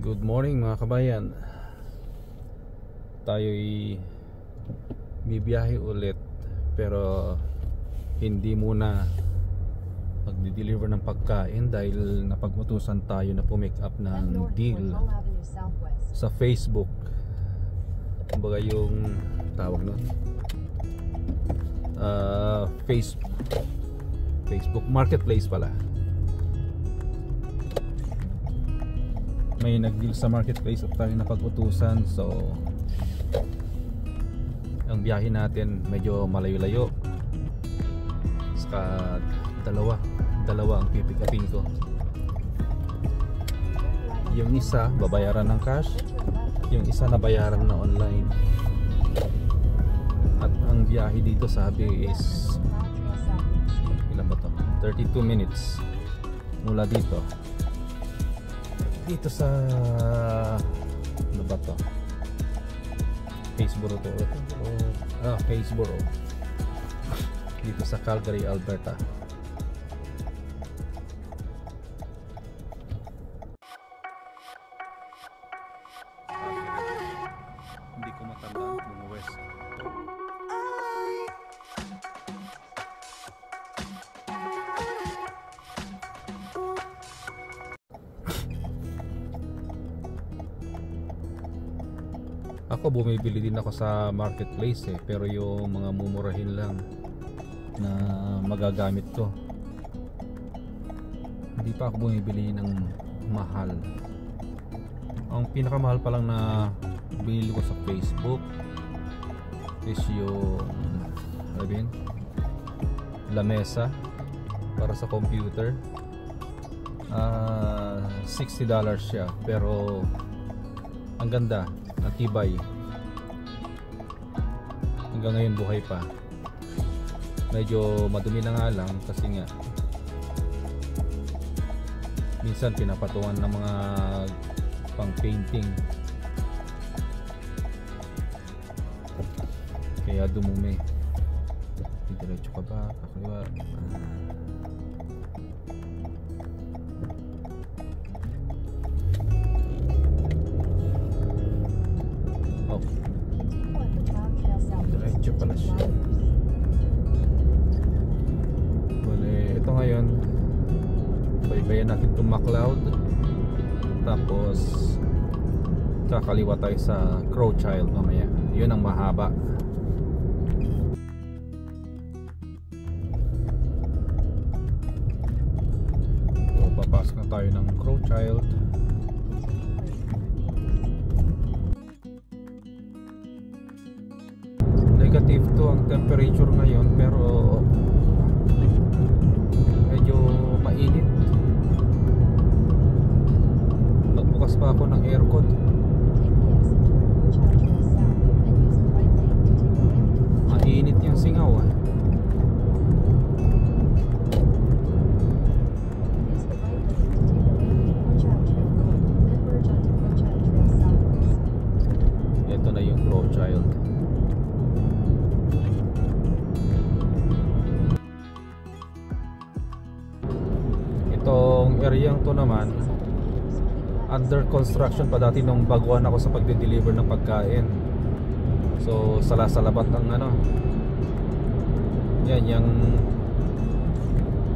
Good morning mga kabayan. Tayo'y bibiyahe ulit, pero hindi muna magdi-deliver ng pagkain dahil napag-utusan tayo na pumick up ng deal sa Facebook. Kumbaga yung tawag nun, Facebook Marketplace pala. May nag-deal sa Marketplace at tayo napag-utusan. So ang biyahe natin medyo malayo-layo. Saka dalawa ang pipick upin ko. Yung isa babayaran ng cash, yung isa nabayaran na online. At ang biyahe dito sabi is ilan ba to? 32 minutes mula dito sa ano ba to? Hillsboro to. Hillsboro. Dito sa Calgary, Alberta. Hindi ko matandaan kung west. Ako bumibili din ako sa Marketplace pero yung mga mumurahin lang na magagamit ko. Hindi pa ako bumibili ng mahal. Ang pinakamahal pa lang na binili ko sa Facebook is yung lamesa para sa computer. $60 siya, pero ang ganda, ang tibay. Hanggang ngayon buhay pa. Medyo madumi na nga lang kasi nga minsan pinapatungan ng mga pang painting, kaya dumumi. Diretso ka ba? Kakaliwa. Diretso pala siya. Bale, ito ngayon baybayan natin itong McLeod, tapos kakaliwa tayo sa Crowchild mamaya. Yun ang mahaba. So papasok na tayo ng Crowchild. Negative 2 ang temperature ngayon, pero medyo mainit. Nagbukas pa ako ng aircon. Mainit yung singaw . Ito na yung Crowchild. Itong areang to naman under construction pa dati nung baguhan ako sa pagde-deliver ng pagkain. So salabat ng ano,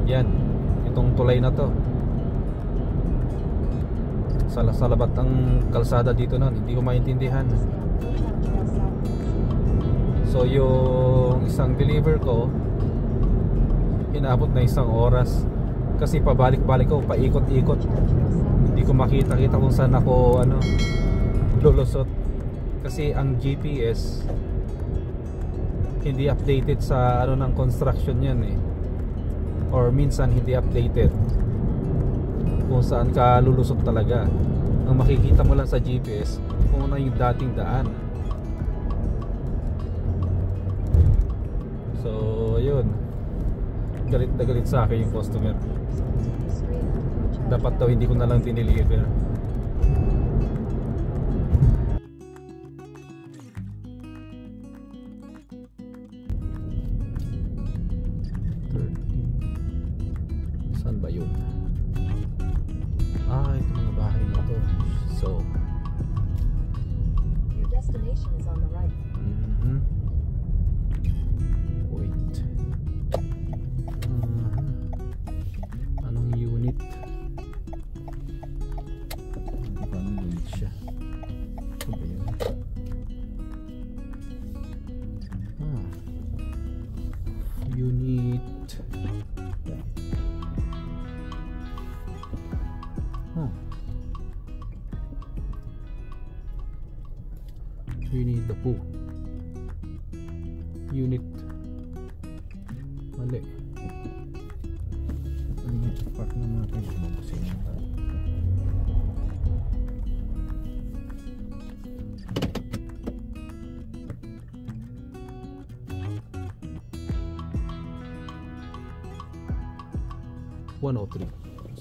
yan itong tulay na to, salabat ang kalsada dito nun. Hindi ko maintindihan. So yung isang deliver ko inabot na 1 oras kasi pabalik-balik ko, paikot-ikot. Hindi ko makita kung saan ako lulusot kasi ang GPS hindi updated sa ng construction yan or minsan hindi updated kung saan ka lulusot talaga. Ang makikita mo lang sa GPS kung ano yung dating daan. So yun, galit na galit sa akin yung customer. Dapat daw hindi ko na lang dineliver. Saan ba yun? Ito mga bahay na to. so Your destination is on the right. Wait. Anong unit? Hindi ko anong unit siya. Ano ba yun? Unit. Unit the po. Unit. Mali. Ano yung part na mga tayo mabusin yung part?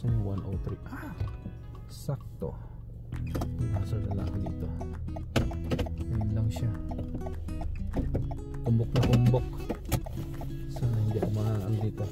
Saan yung 103? Sakto. Hazard na lang dito. Ayun lang siya. Kumbok na kumbok. Sana hindi ako mahaan dito.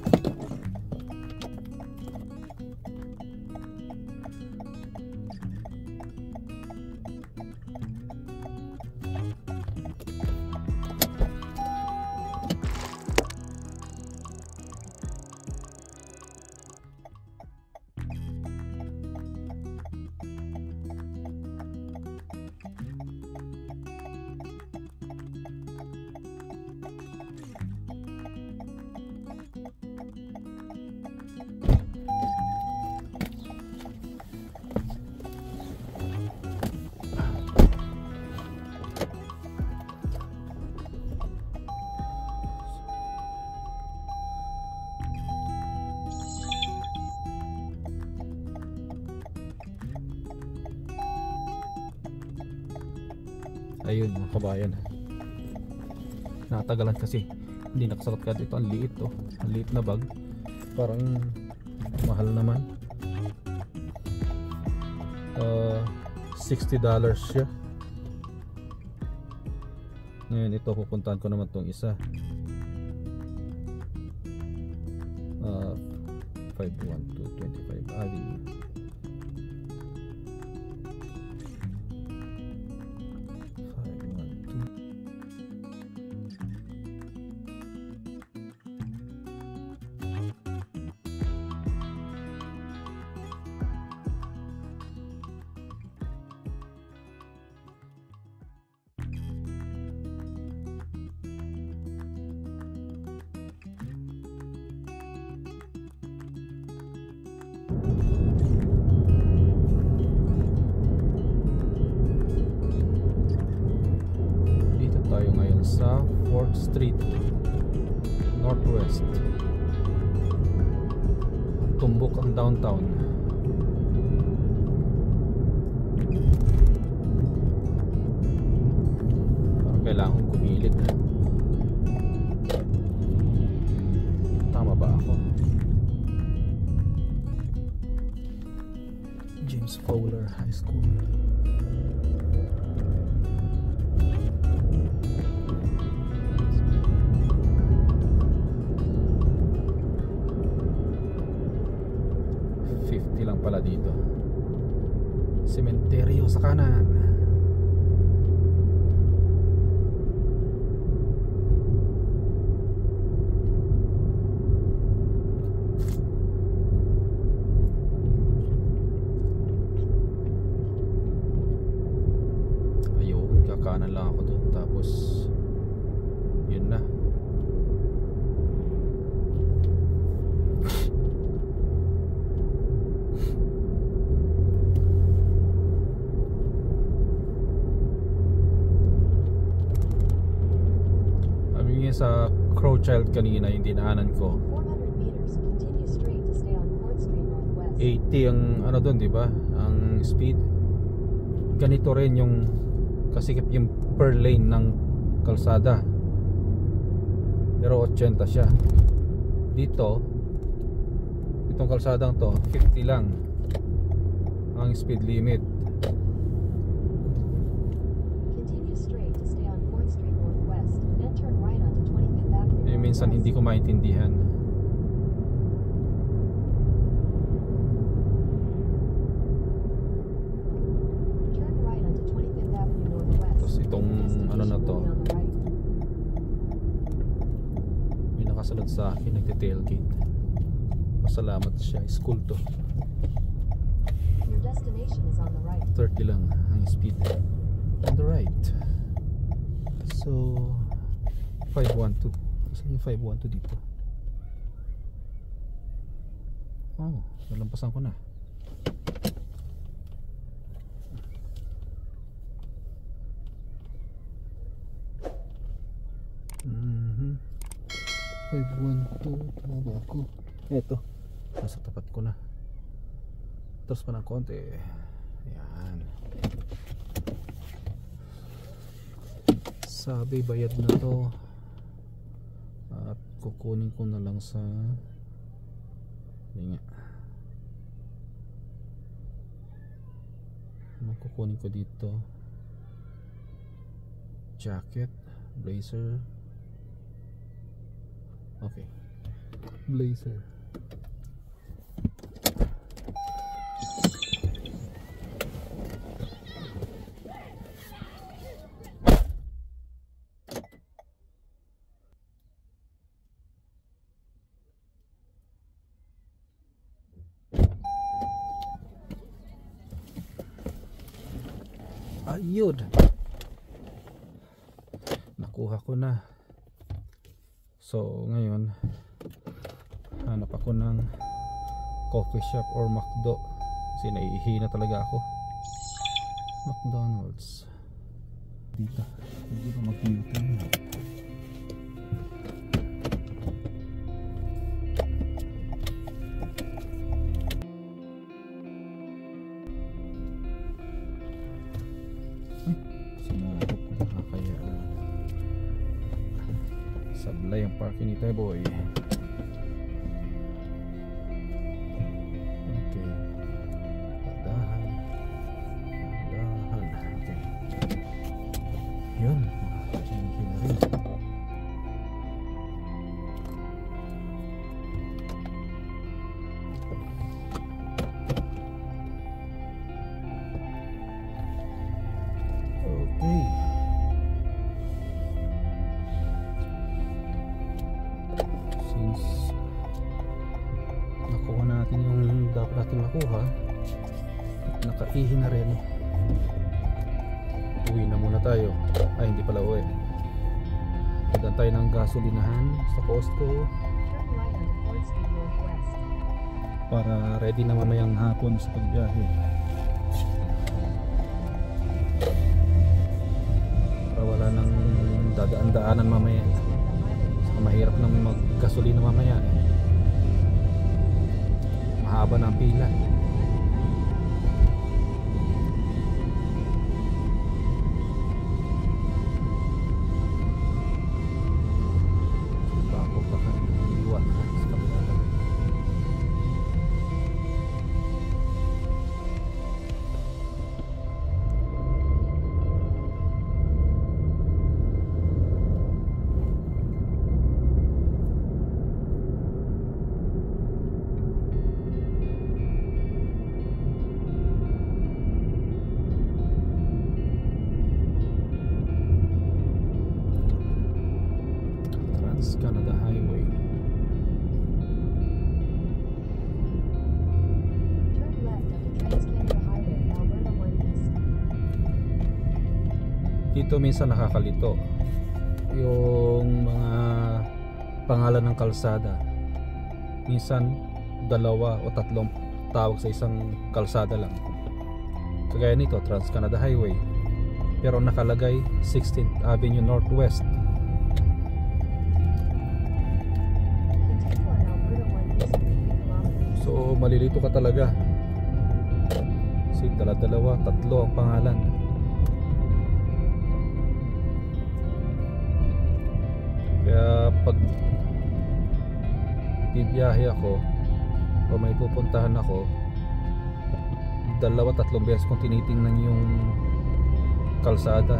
Ayun mga kabayan, natagalan kasi hindi nakasakot ka dito. Ang liit oh, ang liit na bag, parang mahal naman. $60 siya. Ngayon ito pupuntahan ko naman tong isa, 51225 Avenue. Dito tayo ngayon sa 4th Street Northwest. Tumbok ang downtown. Parang kailangan kong kumilit. Tama ba ako? James Fowler High School. Lang pala dito. Sementeryo sa kanan. Ayun, kakanan lang ako doon. Tapos yun na. Sa Crowchild kanina yung dinaanan ko, 400 meters, continue straight to stay on 4th Street Northwest. 80 ang ano doon, di ba? Ang speed. Ganito rin yung kasikip yung per lane ng kalsada. Pero 80 siya. Dito, itong kalsadang to, 50 lang ang speed limit. Minsan hindi ko maintindihan. sumasalad sa akin, nagte-tailgate. Pasalamat siya, school to. Your destination is on the right. 30 lang ang speed on the right. So 512. Saan yung 512 dito? Oh, nalampasan ko na. Mhm. 512, tama ba ako? Eto, nasa tapat ko na. Terus pa ng konti. Ayan. Sabi bayad na to. At kukunin ko na lang sa hindi nga. Ano kukunin ko dito? Jacket, blazer. Okay. Blazer. Ayun, nakuha ko na. So ngayon hanap ako ng coffee shop or McDo kasi naihina talaga ako. McDonald's dito, hindi ko mag-U-turn. Sablay ang parking ni Teboy. Okay. Dahan. Okay. Yun. Makakasingin na rin. Okay. Since nakuha natin yung dapat natin makuha at nakaihi na rin, uwi na muna tayo. Ay, hindi pala uwi. Pagdan tayo ng gasolinahan sa Costco Turn right on 4th Street Northwest. para ready na mamayang hapon sa pagbiyahe. Para wala nang dadaan-daanan mamaya. Mahirap nang maggasolina mamaya. Mahaba na ang pila. Bago pa ka iwan sa kabila. Trans-Canada Highway. Turn left onto Trans-Canada Highway, Alberta 1 East. Dito minsan nakakalito yung mga pangalan ng kalsada. Minsan dalawa o tatlong tawag sa isang kalsada lang. Kagaya nito, Trans-Canada Highway, pero nakalagay 16th Avenue Northwest. Continue on Alberta 1 East for 3 kilometers. So malilito ka talaga. Kasi dalawa, tatlo ang pangalan. Kaya pag bibiyahe ako o may pupuntahan ako, dalawa, tatlong beses kong tinitingnan yung kalsada.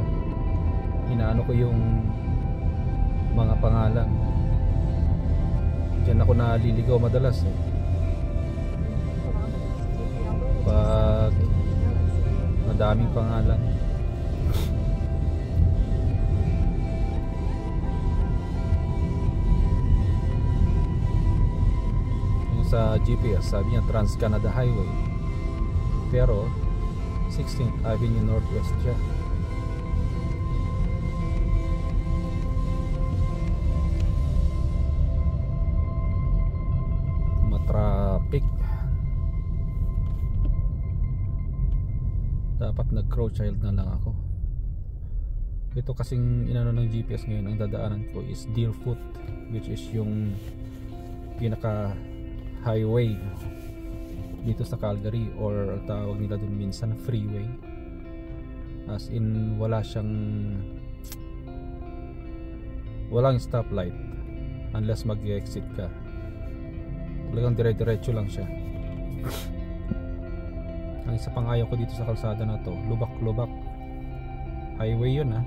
Inaano ko yung mga pangalan. Diyan ako naliligaw madalas eh. 3 kilometers, take the Alberta Pag 26 to Carroll City. madaming pangalan. sa GPS, sabi niya Trans Canada Highway, pero 16th Avenue Northwest siya. Matraffic. Dapat nag-crow child na lang ako. Ito kasing inano ng GPS ngayon, ang dadaanan ko is Deerfoot, which is yung pinaka highway dito sa Calgary, or tawag nila dun minsan freeway, as in walang stoplight unless mag-exit ka. Talagang dire-diretso lang siya. Ang isa pang ayaw ko dito sa kalsada na to, lubak-lubak. Highway yun ha.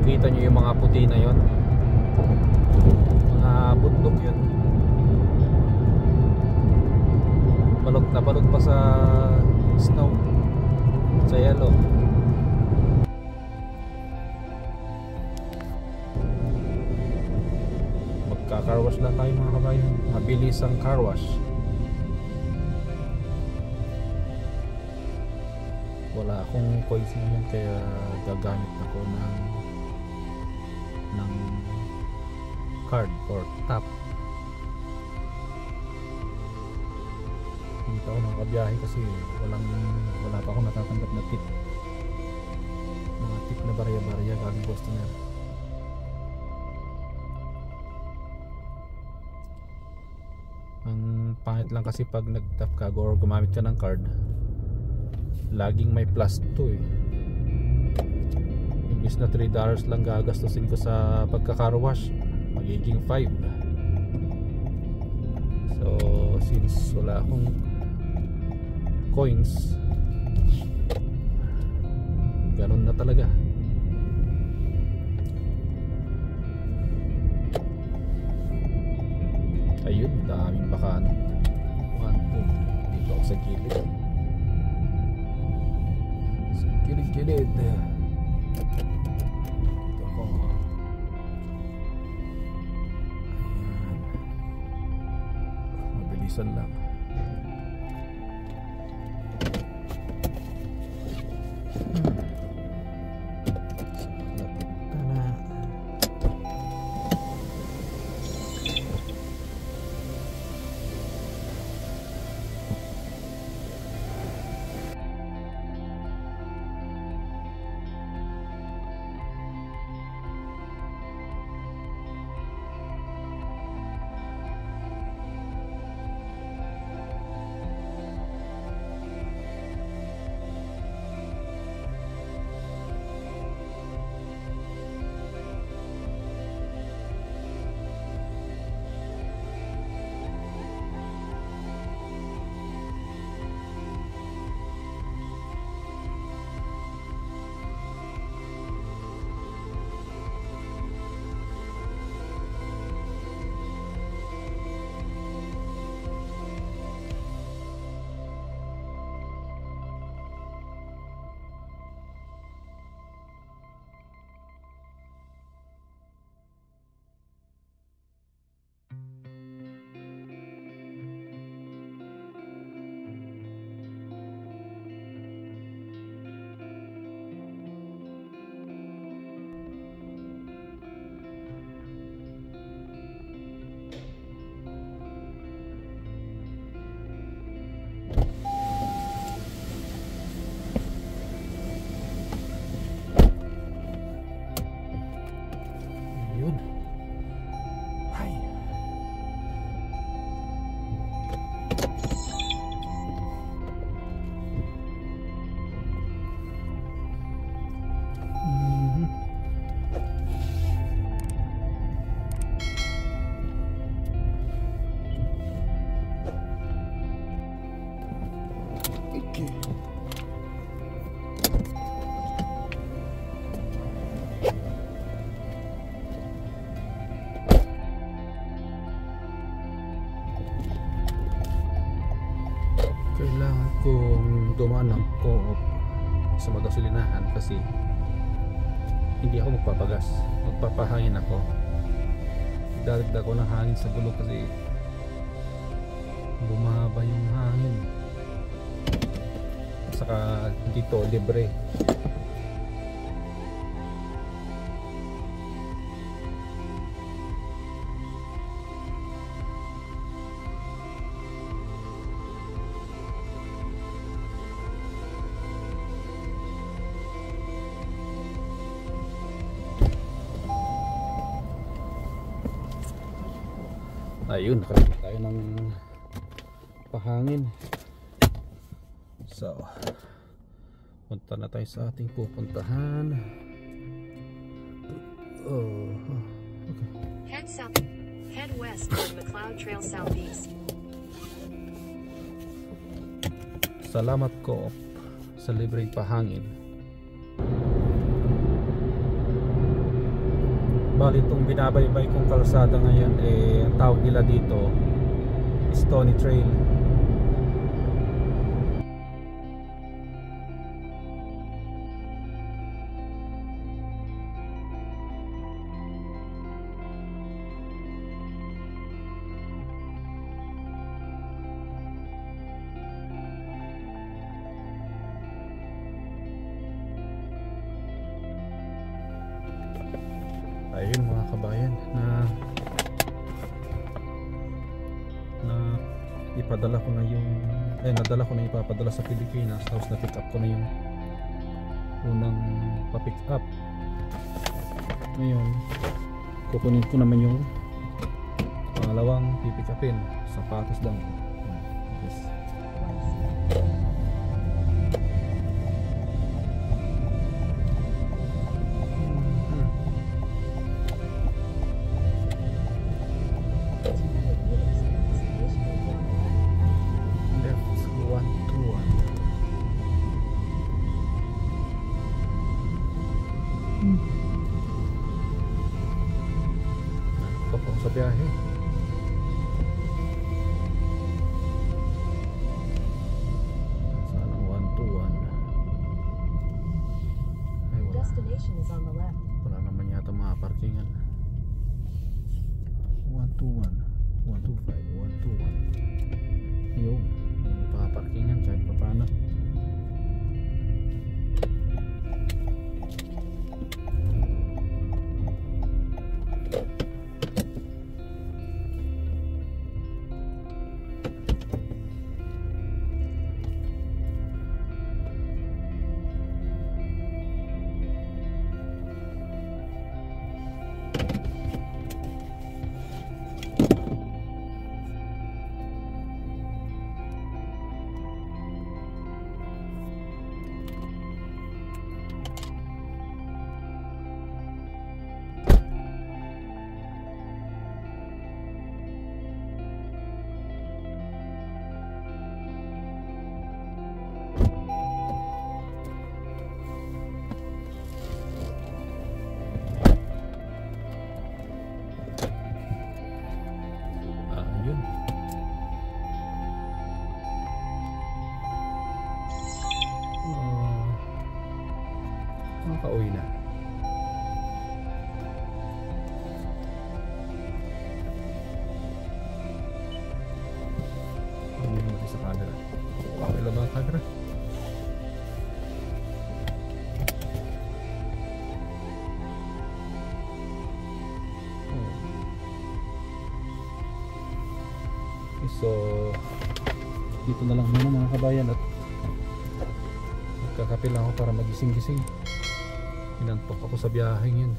Kita nyo yung mga puti na yon, mga bundok yun, balot na balot pa sa snow, sa yellow. Magka-carwash lang tayo mga kabayan, mabilis ang carwash. Wala akong coins ngayon, kaya gagamit ako ng card or tap. Hindi pa ako nakabiyahe kasi wala pa ako natatanggap na tip, mga tip na barya-barya galing customer. Ang pangit lang kasi pag nag-tap ka or gumamit ka ng card, laging may plus 2 eh. Imbis na $3 lang gagastusin ko sa pagka-carwash, magiging 5. So since wala akong coins, ganun na talaga. Ayun, daming bakan. 1, 2, dito ako sa gilid. Sa gilid-gilid. Dito ako. Mabilisan lang. kailangan kong dumaan ng co-op sa magasolinahan kasi hindi ako magpapagas, magpapahangin ako. Dadagdag ko ng hangin sa gulong kasi bumaba yung hangin. Saka dito libre. Ayun, nakabit tayo ng pahangin. So, punta na tayo sa ating pupuntahan. Oh, okay. Head south. Head west on McLeod Trail Southeast. Salamat co-op sa libreng pahangin. Bali itong binabaybay kong kalsada ngayon ang tawag nila dito Stony Trail. Ayun mga kabayan, na ipadala ko na yung nadala ko na ipapadala sa Pilipinas, tapos na pick up ko na yung unang pa-pick up. Ngayon kukunin ko naman yung pangalawang pipick upin, sapatos daw. Yes. Tapos sa biyahe. Sana 121. Ay wala. Destination is on the left. Wala naman yata mga parkingan. 121, 125, 121. Yung mga parkingan kahit pa paano. Ayun. Makauwi na. Hindi naman sa camera. Okay lang ba ang camera? So dito na lang muna mga kabayan at magkakape lang ako para magising-gising. Inantok ako sa biyaheng yun.